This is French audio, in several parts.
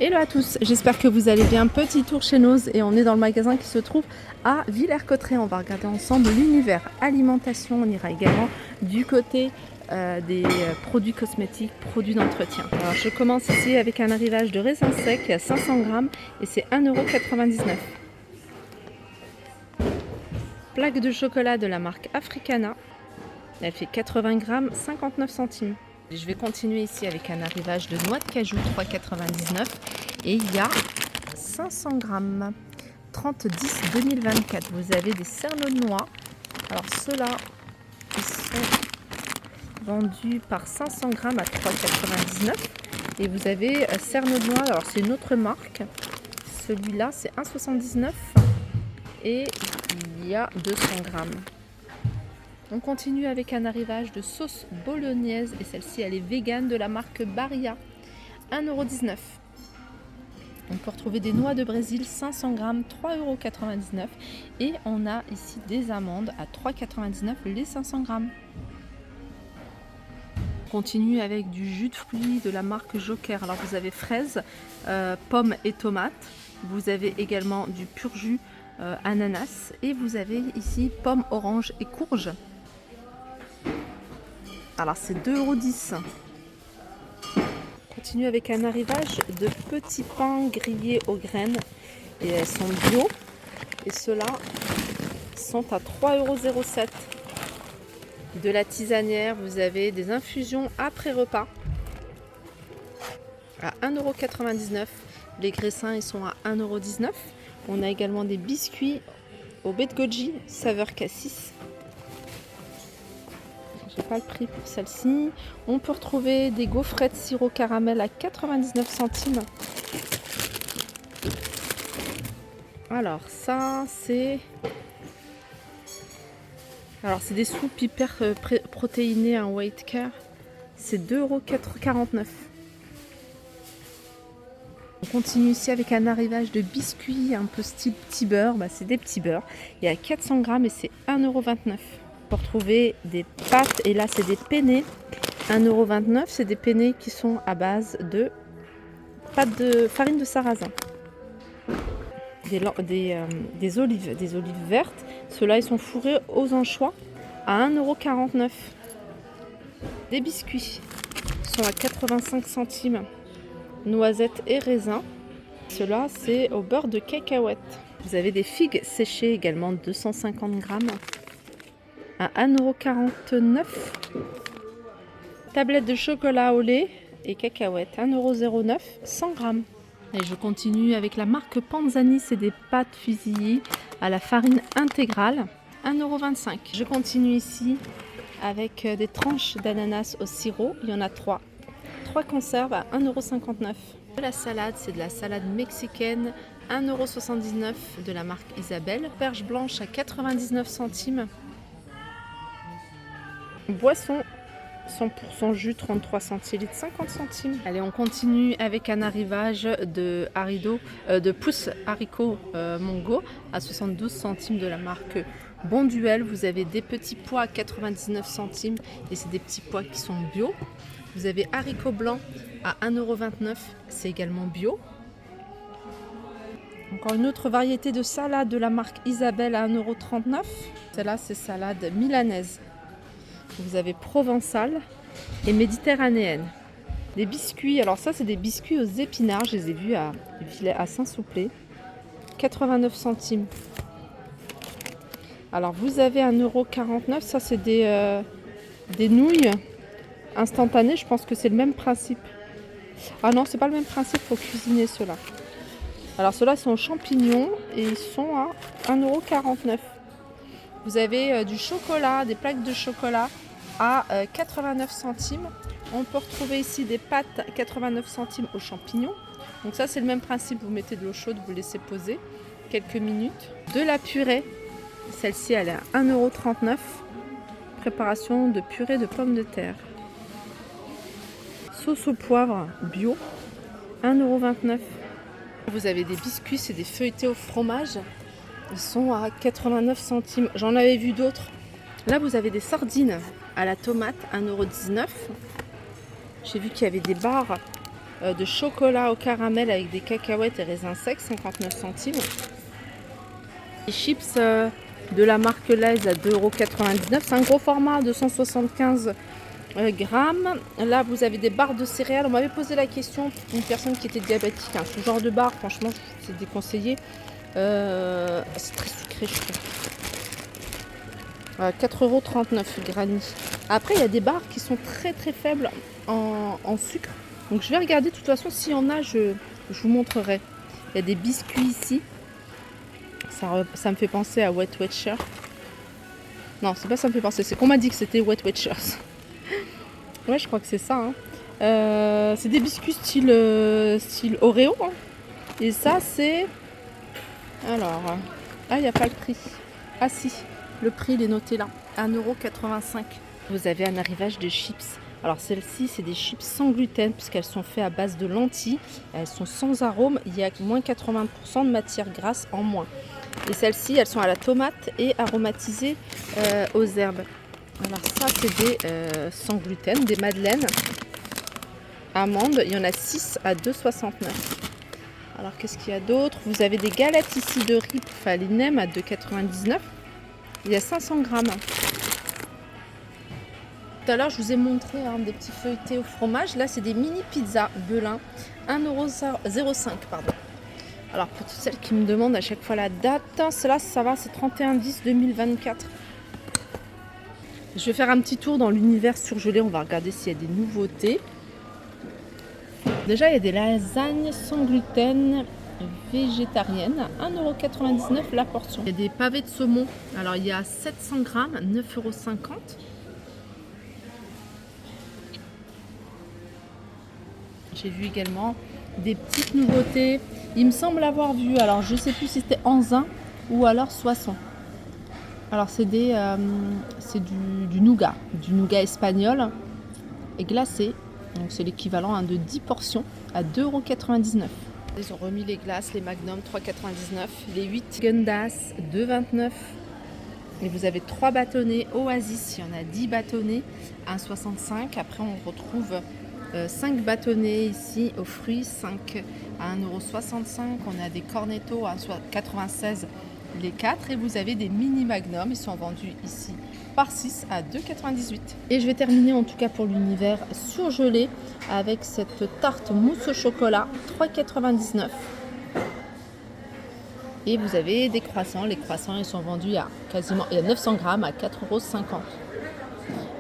Hello à tous, j'espère que vous allez bien. Petit tour chez Noz et on est dans le magasin qui se trouve à Villers-Cotterêts. On va regarder ensemble l'univers alimentation. On ira également du côté des produits cosmétiques, produits d'entretien. Alors je commence ici avec un arrivage de raisin sec à 500 grammes et c'est 1,99 €. Plaque de chocolat de la marque Africana. Elle fait 80 grammes, 59 centimes. Je vais continuer ici avec un arrivage de noix de cajou, 3,99 €. Et il y a 500 grammes, 30-10 2024. Vous avez des cerneaux de noix. Alors ceux-là, ils sont vendus par 500 grammes à 3,99 €. Et vous avez cerneaux de noix, alors c'est une autre marque. Celui-là, c'est 1,79 €. Et il y a 200 grammes. On continue avec un arrivage de sauce bolognaise et celle-ci elle est végane de la marque Barilla, 1,19 €. On peut retrouver des noix de Brésil 500 grammes, 3,99 € et on a ici des amandes à 3,99 € les 500 grammes. On continue avec du jus de fruits de la marque Joker. Alors vous avez fraises, pommes et tomates. Vous avez également du pur jus ananas et vous avez ici pommes, oranges et courges. Alors c'est 2,10 €. On continue avec un arrivage de petits pains grillés aux graines. Et elles sont bio. Et ceux-là sont à 3,07 €. De la tisanière, vous avez des infusions après repas à 1,99 €. Les graissins ils sont à 1,19 €. On a également des biscuits au baie de goji, saveur cassis. J'ai pas le prix pour celle-ci. On peut retrouver des gaufrettes sirop caramel à 99 centimes. Alors ça c'est... Alors c'est des soupes hyper protéinées en Weight Care. C'est 2,49 €. On continue ici avec un arrivage de biscuits un peu style petit beurre. C'est des petits beurres. Il y a 400 grammes et c'est 1,29 €. On peut retrouver des pâtes et là c'est des penne, 1,29 €. C'est des penne qui sont à base de pâte de farine de sarrasin. Des olives vertes. Ceux-là ils sont fourrés aux anchois à 1,49 €. Des biscuits sont à 85 centimes. Noisettes et raisins. Ceux-là c'est au beurre de cacahuète. Vous avez des figues séchées également, 250 grammes. À 1,49 €. Tablette de chocolat au lait et cacahuètes, 1,09 €, 100 grammes. Et je continue avec la marque Panzani, c'est des pâtes fusillées à la farine intégrale, 1,25 €. Je continue ici avec des tranches d'ananas au sirop, il y en a 3. 3 conserves à 1,59 €. De la salade, c'est de la salade mexicaine, 1,79 € de la marque Isabelle. Perche blanche à 99 centimes. Boisson 100% jus 33 centilitres 50 centimes. Allez, on continue avec un arrivage de pousses haricots Mongo à 72 centimes de la marque Bonduelle. Vous avez des petits pois à 99 centimes et c'est des petits pois qui sont bio. Vous avez haricots blancs à 1,29 €, c'est également bio. Encore une autre variété de salade de la marque Isabelle à 1,39 €. Celle-là c'est salade milanaise. Vous avez provençale et méditerranéenne. Des biscuits, alors ça c'est des biscuits aux épinards, je les ai vus à Saint-Souplé, 89 centimes. Alors vous avez 1,49 €, ça c'est des nouilles instantanées, je pense que c'est le même principe. Ah non, c'est pas le même principe, il faut cuisiner ceux-là. Alors ceux-là sont aux champignons et ils sont à 1,49 €. Vous avez du chocolat, des plaques de chocolat à 89 centimes. On peut retrouver ici des pâtes à 89 centimes aux champignons. Donc ça c'est le même principe, vous mettez de l'eau chaude, vous laissez poser quelques minutes. De la purée, celle-ci elle est à 1,39 €. Préparation de purée de pommes de terre. Sauce au poivre bio, 1,29 €. Vous avez des biscuits, c'est des feuilletés au fromage. Ils sont à 89 centimes. J'en avais vu d'autres. Là, vous avez des sardines à la tomate, 1,19 €. J'ai vu qu'il y avait des barres de chocolat au caramel avec des cacahuètes et raisins secs, 59 centimes. Les chips de la marque Lay's à 2,99 €. C'est un gros format, 275 grammes. Là, vous avez des barres de céréales. On m'avait posé la question, une personne qui était diabétique, hein, ce genre de barre, franchement, c'est déconseillé. C'est très sucré, je trouve. 4,39 € Granny. Après, il y a des barres qui sont très très faibles en sucre. Donc, je vais regarder. De toute façon, s'il y en a, je vous montrerai. Il y a des biscuits ici. Ça me fait penser à Wet Watchers. Non, c'est pas ça me fait penser. C'est qu'on m'a dit que c'était Wet Watchers. Ouais, je crois que c'est ça. Hein. C'est des biscuits style Oreo. Hein. Et ça, c'est... Alors... Ah, il n'y a pas le prix. Ah si, le prix, il est noté là. 1,85 €. Vous avez un arrivage de chips. Alors celles-ci, c'est des chips sans gluten puisqu'elles sont faites à base de lentilles. Elles sont sans arôme. Il y a moins 80% de matière grasse en moins. Et celles-ci, elles sont à la tomate et aromatisées aux herbes. Alors ça, c'est des sans gluten, des madeleines amandes. Il y en a 6 à 2,69 €. Alors qu'est-ce qu'il y a d'autre? Vous avez des galettes ici de riz Falinem à 2,99 €. Il y a 500 grammes. Tout à l'heure, je vous ai montré des petits feuilletés au fromage. Là, c'est des mini pizzas Belin, 1,05 €. Alors, pour toutes celles qui me demandent à chaque fois la date, cela, ça va, c'est 31/10/2024. Je vais faire un petit tour dans l'univers surgelé. On va regarder s'il y a des nouveautés. Déjà, il y a des lasagnes sans gluten végétariennes, 1,99 € la portion. Il y a des pavés de saumon. Alors, il y a 700 grammes, 9,50 €. J'ai vu également des petites nouveautés. Il me semble avoir vu, alors je ne sais plus si c'était Anzin ou alors Soissons. Alors c'est du nougat espagnol et glacé. Donc c'est l'équivalent de 10 portions à 2,99 €. Ils ont remis les glaces, les Magnum 3,99 €, les 8 Gundas 2,29 €. Et vous avez 3 bâtonnets Oasis, il y en a 10 bâtonnets, 1,65 €. Après on retrouve 5 bâtonnets ici aux fruits, 5 à 1,65 €. On a des cornettos à 96 les 4 et vous avez des mini magnum. Ils sont vendus ici par 6 à 2,98 €. Et je vais terminer en tout cas pour l'univers surgelé avec cette tarte mousse au chocolat, 3,99 €. Et vous avez des croissants. Les croissants, ils sont vendus à quasiment 900 grammes à 4,50 €.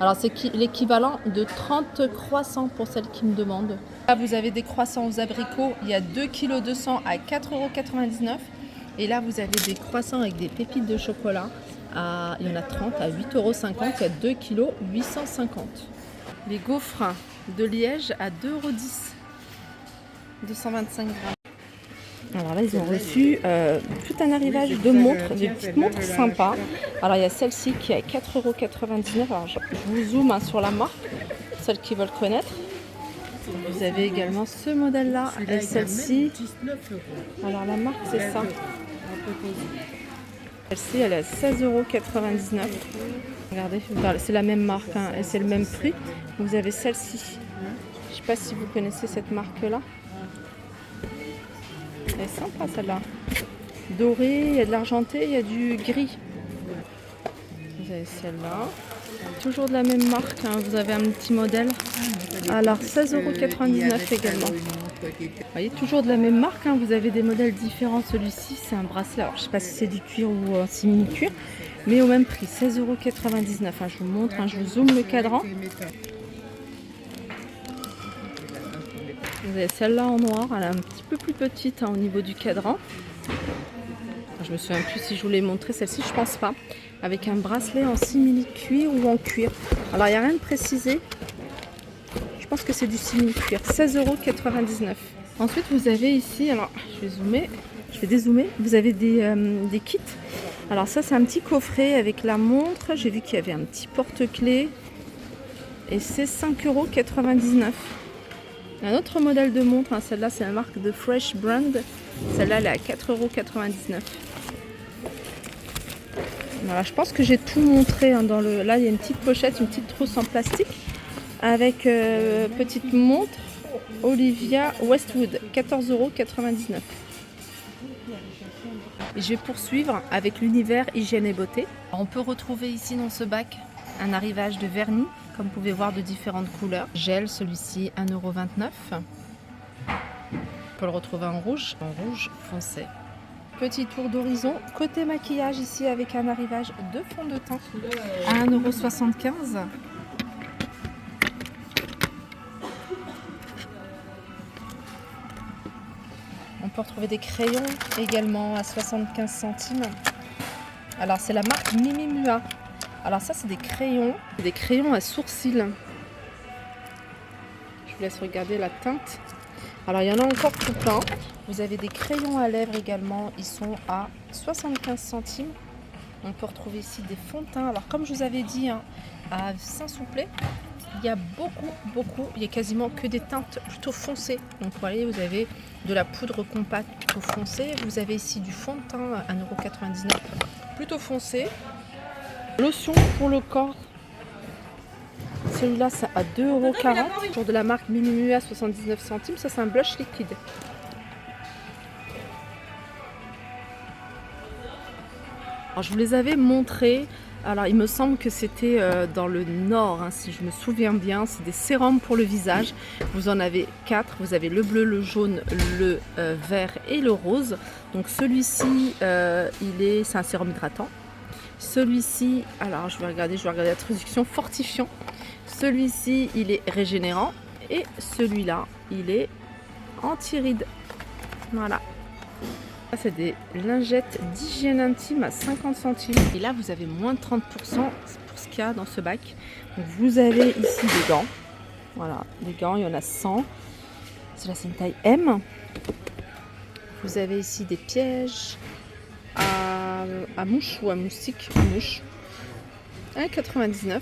Alors c'est l'équivalent de 30 croissants pour celles qui me demandent. Là vous avez des croissants aux abricots, il y a 2,2 kg à 4,99 €. Et là vous avez des croissants avec des pépites de chocolat, il y en a 30 à 8,50 €, il y a 2 kg 850 €. Les gaufres de Liège à 2,10 €, 225 grammes. Alors là, ils ont reçu tout un arrivage de montres, des petites montres sympas. Alors il y a celle-ci qui est à 4,99 €. Alors je vous zoome sur la marque, celles qui veulent connaître. Vous avez également ce modèle-là et celle-ci. Alors la marque, c'est ça. Celle-ci, elle est à 16,99 €. Regardez, c'est la même marque et c'est le même prix. Vous avez celle-ci. Je ne sais pas si vous connaissez cette marque-là. Elle est sympa celle-là. Doré, il y a de l'argenté, il y a du gris. Vous avez celle-là. Toujours de la même marque, vous avez un petit modèle. Alors 16,99 € également. Vous voyez, toujours de la même marque, vous avez des modèles différents. Celui-ci, c'est un bracelet. Alors je ne sais pas si c'est du cuir ou un simili-cuir, mais au même prix, 16,99 €. Je vous montre, je vous zoome le cadran. Vous avez celle-là en noir, elle est un petit peu plus petite au niveau du cadran. Je me souviens plus si je vous l'ai montré, celle-ci je pense pas. Avec un bracelet en simili-cuir ou en cuir. Alors il n'y a rien de précisé. Je pense que c'est du simili-cuir. 16,99 €. Ensuite vous avez ici, alors je vais dézoomer. Vous avez des kits. Alors ça c'est un petit coffret avec la montre. J'ai vu qu'il y avait un petit porte-clés. Et c'est 5,99 €. Un autre modèle de montre, celle-là c'est la marque de Fresh Brand. Celle-là elle est à 4,99 €. Voilà, je pense que j'ai tout montré Là il y a une petite pochette, une petite trousse en plastique avec petite montre Olivia Westwood, 14,99 €. Et je vais poursuivre avec l'univers hygiène et beauté. On peut retrouver ici dans ce bac un arrivage de vernis, comme vous pouvez voir, de différentes couleurs. Gel, celui-ci 1,29 €. On peut le retrouver en rouge foncé. Petit tour d'horizon, côté maquillage ici avec un arrivage de fond de teint à 1,75 €. On peut retrouver des crayons également à 75 centimes. Alors c'est la marque Mimimua. Alors ça c'est des crayons à sourcils. Je vous laisse regarder la teinte. Alors il y en a encore tout plein. Vous avez des crayons à lèvres également, ils sont à 75 centimes. On peut retrouver ici des fonds de teint. Alors comme je vous avais dit, à Saint-Souplé, il y a il y a quasiment que des teintes plutôt foncées. Donc vous voyez, vous avez de la poudre compacte plutôt foncée. Vous avez ici du fond de teint à 1,99 € plutôt foncé. Lotion pour le corps. Celui-là, c'est à 2,40 € pour de la marque Mimimua à 79 centimes. Ça, c'est un blush liquide. Alors, je vous les avais montrés. Alors, il me semble que c'était dans le nord, si je me souviens bien. C'est des sérums pour le visage. Vous en avez 4. Vous avez le bleu, le jaune, le vert et le rose. Donc, celui-ci, c'est un sérum hydratant. Celui-ci, alors je vais regarder la traduction, fortifiant. Celui-ci, il est régénérant. Et celui-là, il est anti-rides. Voilà. Ça, c'est des lingettes d'hygiène intime à 50 centimes. Et là, vous avez moins de 30% pour ce qu'il y a dans ce bac. Donc, vous avez ici des gants. Voilà, des gants, il y en a 100. Cela, c'est une taille M. Vous avez ici des pièges à mouche ou à moustique. À mouche. 1,99 €.